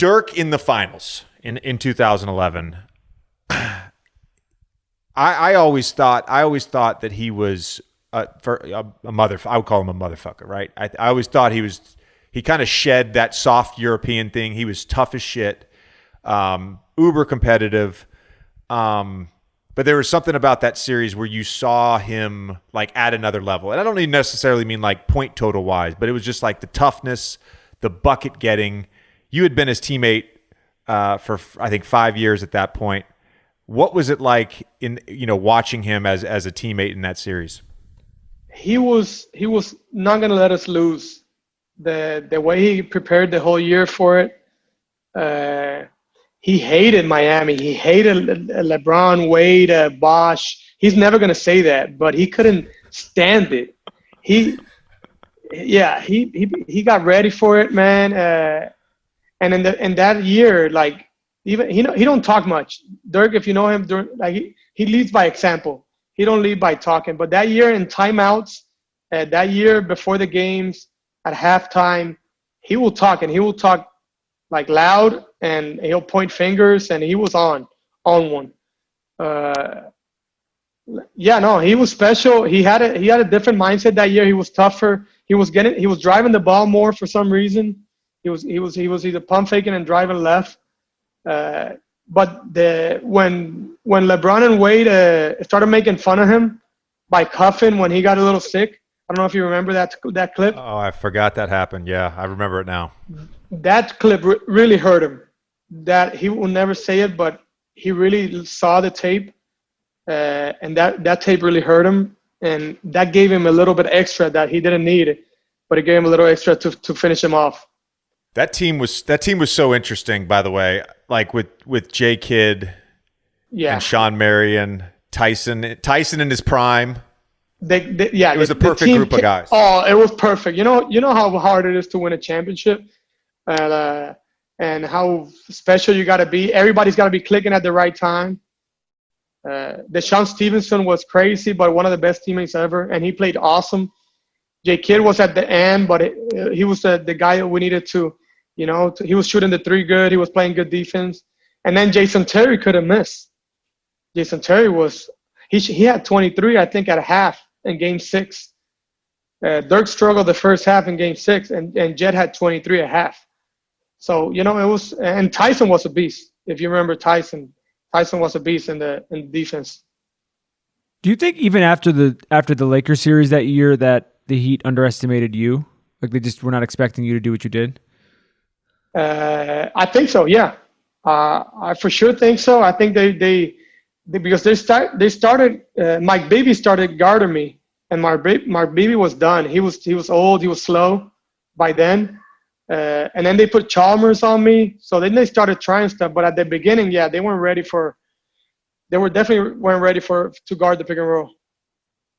Dirk in the finals in 2011. I always thought that he was a mother. I would call him a motherfucker, right? I always thought he kind of shed that soft European thing. He was tough as shit, uber competitive. But there was something about that series where you saw him like at another level. And I don't even necessarily mean like point total wise, but it was just like the toughness, the bucket getting. You had been his teammate for I think 5 years at that point. What was it like in watching him as a teammate in that series? He was not gonna let us lose. The way he prepared the whole year for it. He hated Miami. He hated LeBron, Wade, Bosh. He's never gonna say that, but he couldn't stand it. He got ready for it, man. And in that year, like even he don't talk much. Dirk, if you know him, like he leads by example. He don't lead by talking. But that year in timeouts, that year before the games, at halftime, he will talk, and he will talk like loud, and he'll point fingers, and he was on one. He was special. He had a different mindset that year. He was tougher. He was driving the ball more for some reason. He was either pump faking and driving left. But when LeBron and Wade started making fun of him by cuffing when he got a little sick. I don't know if you remember that clip. Oh, I forgot that happened. Yeah, I remember it now. That clip really hurt him. That he will never say it, but he really saw the tape, and that tape really hurt him, and that gave him a little bit extra that he didn't need, but it gave him a little extra to finish him off. That team was so interesting, by the way. Like with J. Kidd, and Sean Marion, Tyson in his prime. It was a perfect group of guys. Oh, it was perfect. You know how hard it is to win a championship, and how special you got to be. Everybody's got to be clicking at the right time. Deshaun Stevenson was crazy, but one of the best teammates ever, and he played awesome. J. Kidd was at the end, but he was the guy that we needed to, he was shooting the three good. He was playing good defense. And then Jason Terry couldn't miss. Jason Terry he had 23, I think, at a half in Game 6. Dirk struggled the first half in Game 6, and Jet had 23 at half. So, it was – and Tyson was a beast. If you remember Tyson was a beast in defense. Do you think even after the Lakers series that year that the Heat underestimated you? Like they just were not expecting you to do what you did? I think so, yeah. I for sure think so. I think they because they started Mike Bibby started guarding me, and Mark Bibby was done. He was old. He was slow by then, and then they put Chalmers on me. So then they started trying stuff. But at the beginning, yeah, they definitely weren't ready to guard the pick and roll.